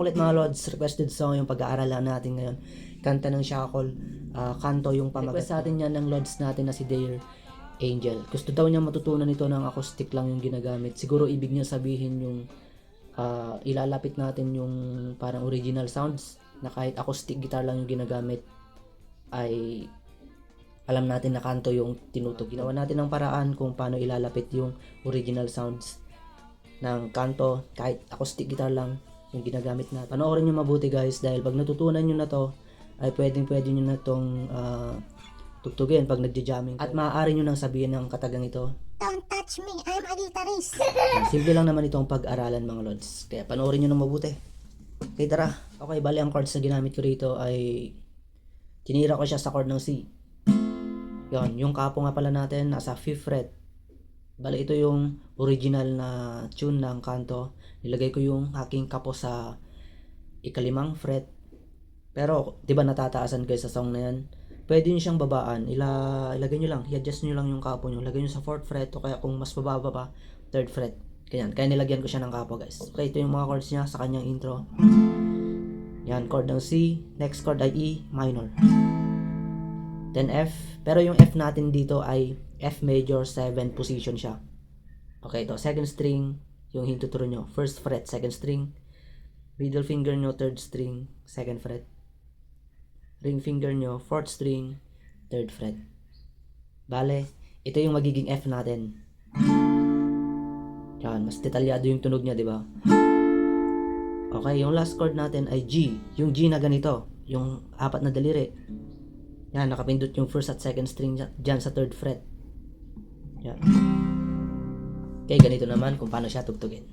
ulit mga Lods, requested song yung pag-aaralan natin ngayon. Kanta ng Shackle, kanto yung pamagat. Request sa atin yan ng Lods natin na si Dare Angel. Gusto daw niya matutunan ito ng acoustic lang yung ginagamit. Siguro ibig niya sabihin yung ilalapit natin yung parang original sounds na kahit acoustic guitar lang yung ginagamit ay alam natin na kanto yung tinutug. Ginawa natin ng paraan kung paano ilalapit yung original sounds ng kanto kahit acoustic guitar lang yung ginagamit natin. Panoorin nyo mabuti guys, dahil pag natutunan nyo na to ay pwede nyo na tong tugtugin pag nagja-jamming. At maaari nyo nang sabihin ng katagang ito, Don't touch me, I'm a guitarist. simple lang naman itong pag-aralan mga Lods. Kaya panoorin nyo nang mabuti. Okay, tara. Okay, bali ang chords na ginamit ko rito ay tinira ko siya sa chord ng C. Yon, yung kapo nga pala natin nasa 5th fret. Bali ito yung original na tune ng kanto. Nilagay ko yung aking kapo sa ika-5th fret. Pero 'di ba natataasan guys sa song na yan? Pwede niyo siyang babaan. Ilagay niyo lang, i-adjust niyo lang yung kapo niyo. Lagay niyo sa 4th fret o kaya kung mas bababa pa, 3rd fret. Ganyan. Kaya nilagyan ko siya ng kapo guys. Okay, ito yung mga chords niya sa kanyang intro. Yan, chord ng C. Next chord ay E minor. Then F. Pero yung F natin dito ay F major 7 position siya. Okay, ito. Second string, yung hintuturo nyo. First fret, second string. Middle finger nyo, third string, second fret. Ring finger nyo, fourth string, third fret. Bale, ito yung magiging F natin. Yan, mas detalyado yung tunog niya, di ba? Okay, yung last chord natin ay G. Yung G na ganito, yung 4 na daliri. Yan, nakapindot yung first at second string dyan sa third fret. Yan. Okay, ganito naman kung paano siya tugtugin.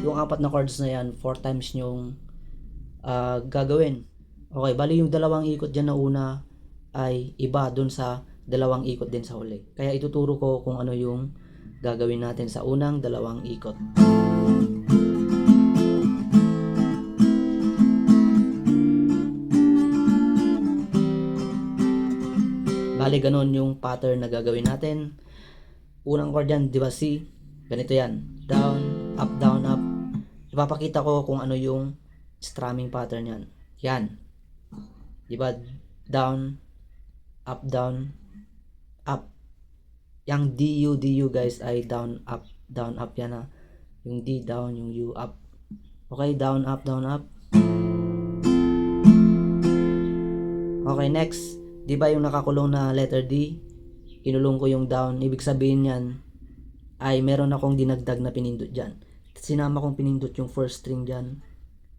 Yung 4 na chords na yan, 4 times yung gagawin. Okay, bali yung 2 ikot dyan na una ay iba dun sa 2 ikot din sa huli. Kaya ituturo ko kung ano yung gagawin natin sa unang 2 ikot. Bali ganun yung pattern na gagawin natin. Unang chord yan, di ba C? Ganito yan. Down, up, down, up. Ipapakita ko kung ano yung strumming pattern yan. Yan. Diba? Down, up, up. Yang DU guys ay down, up yan ha. Yung D down, yung U up. Okay, down, up, down, up. Okay, next. Diba yung nakakulong na letter D? Kinulong ko yung down. Ibig sabihin yan ay meron akong dinagdag na pinindot dyan. Sinama kong pinindot yung first string dyan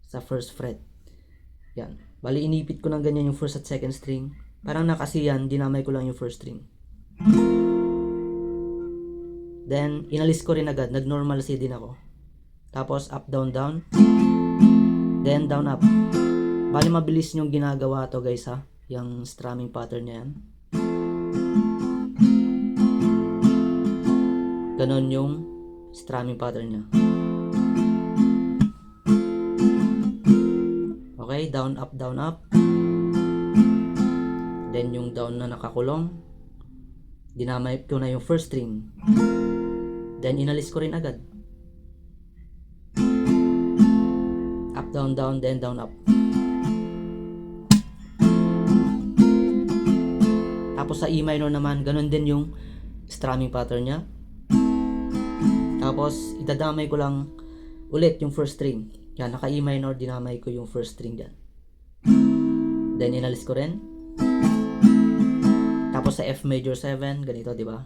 sa first fret. Yan. Bali, inipit ko ng ganyan yung first at second string. Parang nakasiyan, dinamay ko lang yung first string. Then, inalis ko rin agad. Nag-normal C din ako. Tapos, up, down, down. Then, down, up. Bali, mabilis yung ginagawa to guys ha. Yung strumming pattern niya yan. Ganon yung strumming pattern niya. Okay, down, up, down, up. Then yung down na nakakulong, dinamay ko na yung first string. Then inalis ko rin agad. Up, down, down, then down, up. Tapos sa E minor naman, ganun din yung strumming pattern niya. Tapos idadamay ko lang ulit yung first string. Yan, naka E minor, dinamay ko yung first string dyan. Then inalis ko rin. Tapos sa F major 7, ganito, di ba?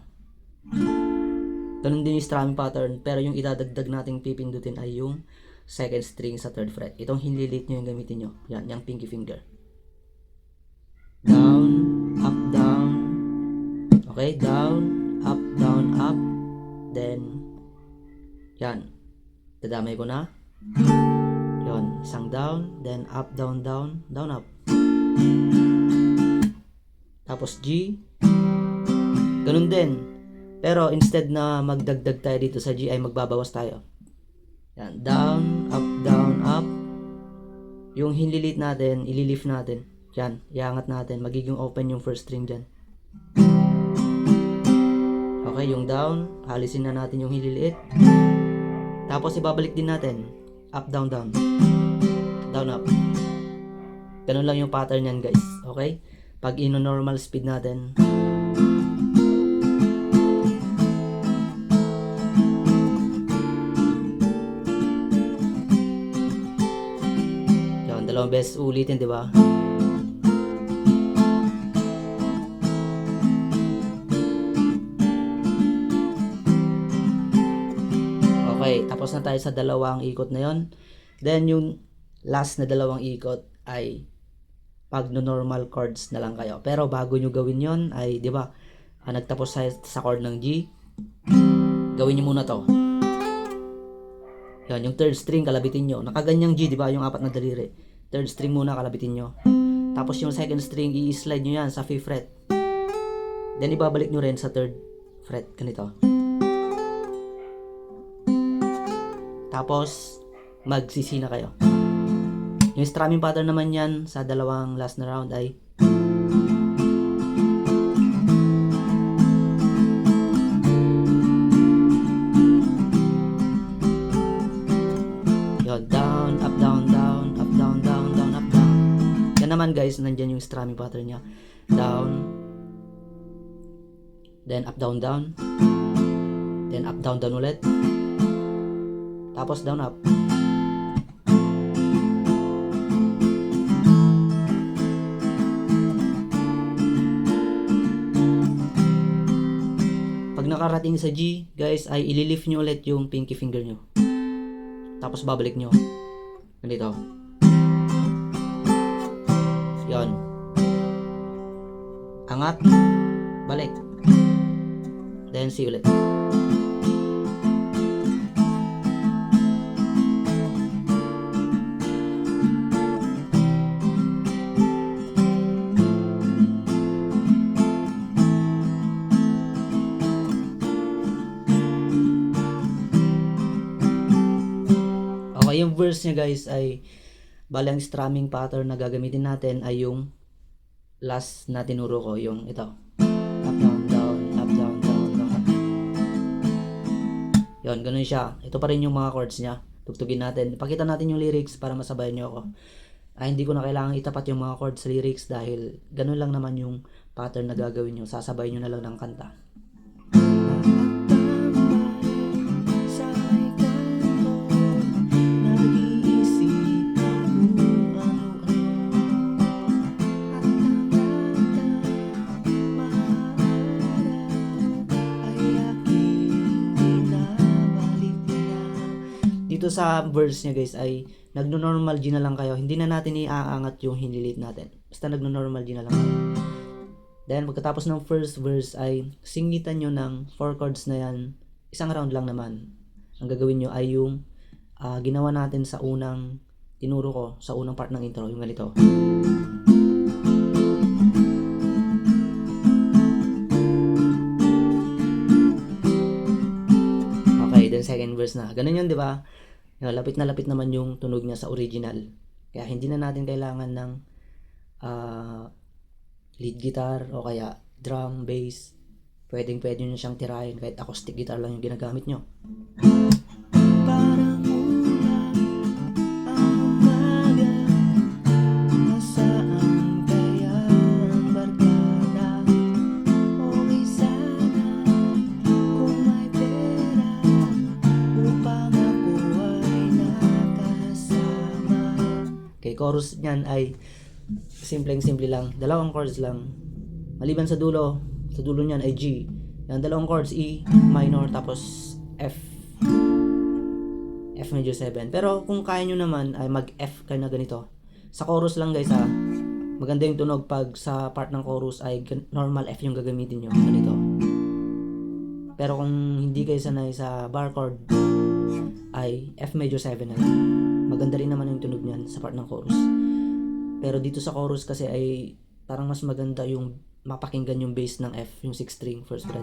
Ganun din yung strumming pattern, pero yung idadagdag nating pipindutin ay yung second string sa third fret. Itong hinlilit nyo yung gamitin nyo. Yan, yung pinky finger. Down, up, down. Okay, down, up. Then, yan. Dadamay ko na. Yun, isang down. Then, up, down, down. Down, up. Tapos G. Ganun din. Pero, instead na magdagdag tayo dito sa G, ay magbabawas tayo. Yan, down, up. Yung hililit natin, ililift natin. Yan, iangat natin. Magiging open yung first string dyan. Okay, yung down, alisin na natin yung hililiit. Tapos ibabalik din natin. Up, down, down. Down, up. Ganun lang yung pattern yan, guys. Okay? Pag ino-normal speed natin. Yan, dalawang beses ulitin, di ba? Okay, tapos na tayo sa dalawang ikot na yon. Then, yung last na dalawang ikot ay pag normal chords na lang kayo. Pero bago nyo gawin yon ay, di ba, nagtapos sa chord ng G, gawin nyo muna to. Yan, yung third string, kalabitin nyo. Nakaganyang G, di ba, yung apat na daliri. Third string muna, kalabitin nyo. Tapos yung second string, i-slide nyo yan sa 5th fret. Then, ibabalik nyo rin sa 3rd fret. Ganito. Tapos, magsisi na kayo. Yung strumming pattern naman yan sa dalawang last na round ay yun, down, up, down, down, up, down, down, down, up, down. Yan naman guys, nandyan yung strumming pattern nya. Down, then up, down, down, then up, down, down ulit. Tapos down, up. Pag nakarating sa G, guys, ay ililift nyo ulit yung pinky finger nyo. Tapos babalik nyo. Ganito. Yon. Angat. Balik. Then C ulit. Okay, yung verse niya guys ay bali ang strumming pattern na gagamitin natin ay yung last na tinuro ko, yung ito. Up, down, down, up, down, down, down, up. Yun, ganun siya. Ito pa rin yung mga chords niya. Tugtugin natin. Pakita natin yung lyrics para masabayan nyo ako. Hindi ko na kailangan itapat yung mga chords sa lyrics dahil ganun lang naman yung pattern na gagawin nyo. Sasabayin nyo na lang ng kanta. Dito sa verse niya guys ay nagno-normal G na lang kayo. Hindi na natin iaangat yung hinilit natin. Basta nagno-normal G na lang kayo. Then pagkatapos ng first verse ay singitan nyo ng 4 chords na yan. Isang round lang naman. Ang gagawin nyo ay yung ginawa natin sa unang tinuro ko, sa unang part ng intro, yung ganito. Okay, then second verse na. Ganun yun, di ba? Lapit na lapit naman yung tunog niya sa original. Kaya hindi na natin kailangan ng lead guitar o kaya drum, bass. Pwede nyo siyang tirahin kahit acoustic guitar lang yung ginagamit nyo. Parang ulan ang umaga, nasaan kaya ang barkada? Okay sana kung may pera upang ako ay nakasama. Okay, chorus niyan ay simpleng-simple lang. Dalawang chords lang. Maliban sa dulo niyan ay G. Yung dalawang chords, E minor, tapos F major 7. Pero kung kaya nyo naman ay mag-F kayo na ganito. Sa chorus lang guys ha. Maganda yung tunog pag sa part ng chorus ay normal F yung gagamitin nyo. Ganito. Pero kung hindi kayo sanay sa bar chord, ay F major 7 na lang. Maganda rin naman yung tunog niyan sa part ng chorus. Pero dito sa chorus kasi ay parang mas maganda yung mapakinggan yung bass ng F, yung 6 string first fret.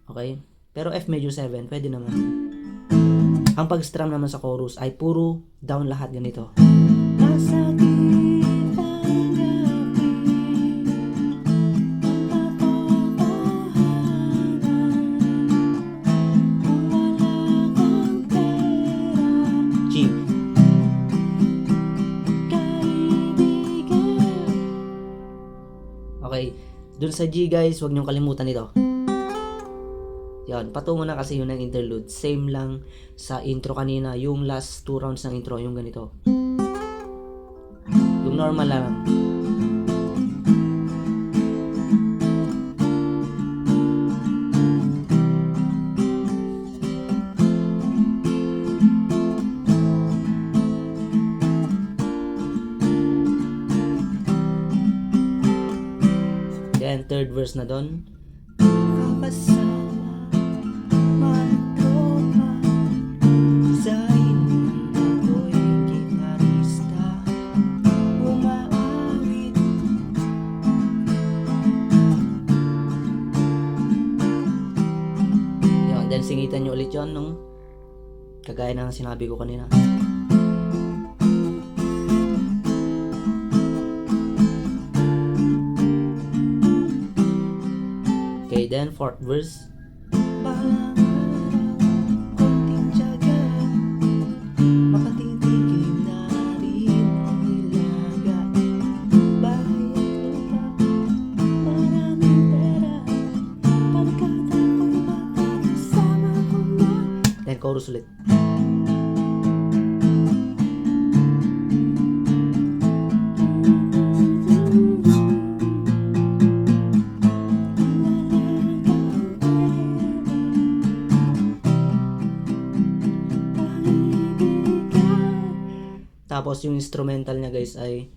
Okay? Pero F major 7, pwede naman. Ang pag-strum naman sa chorus ay puro down lahat ganito. Nasa gitna ng gabi, ang katotohanan, kung wala kang pera, G. Kaibigan. Okay, dun sa G guys, huwag niyong kalimutan ito. Yan, patungo na kasi yun ng interlude. Same lang sa intro kanina. Yung last 2 rounds ng intro, yung ganito. Yung normal lang. Then, third verse na doon. Kasama, magtropa, sa inyong ako'y gitarista, umaawit. Yun, then singitan nyo ulit yun nung kagaya ng sinabi ko kanina. Okay, then fourth verse. Balang araw, konting tiyaga, makatitigim na rin ang ilaga. Bahay at lupa, maraming pera, pagkat ako'y makakasama ko na. Then chorus ulit. Tapos yung instrumental niya guys ay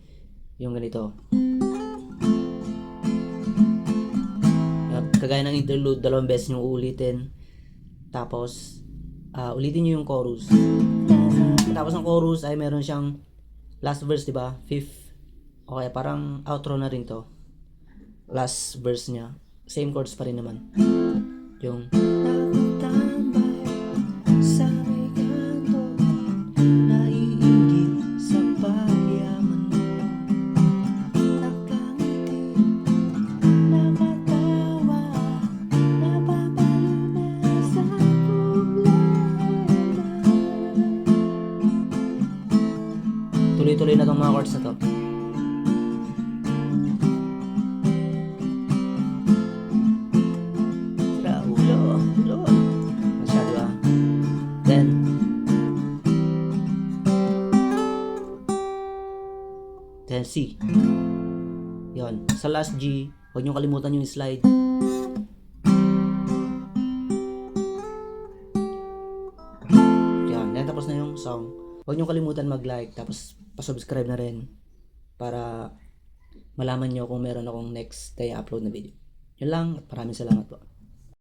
yung ganito. Kagaya ng interlude, 2 beses yung uulitin. Tapos ulitin niyo yung chorus. Tapos ang chorus ay meron siyang last verse, 'di ba? Fifth. Okay, parang outro na rin 'to. Last verse niya. Same chords pa rin naman. Yung nakatambay sa may kanto, naiinggit sa pagyaman mo, nakangiti, nakatawa, napapalunay sa problema. Tuloy-tuloy na tong mga chords na to. Then C. Yon. Sa last G, huwag nyo kalimutan yung slide. Yan. Then tapos na yung song. Huwag nyo kalimutan mag-like. Tapos pa-subscribe na rin. Para malaman nyo kung meron akong next day upload na video. Yun lang. Maraming salamat po.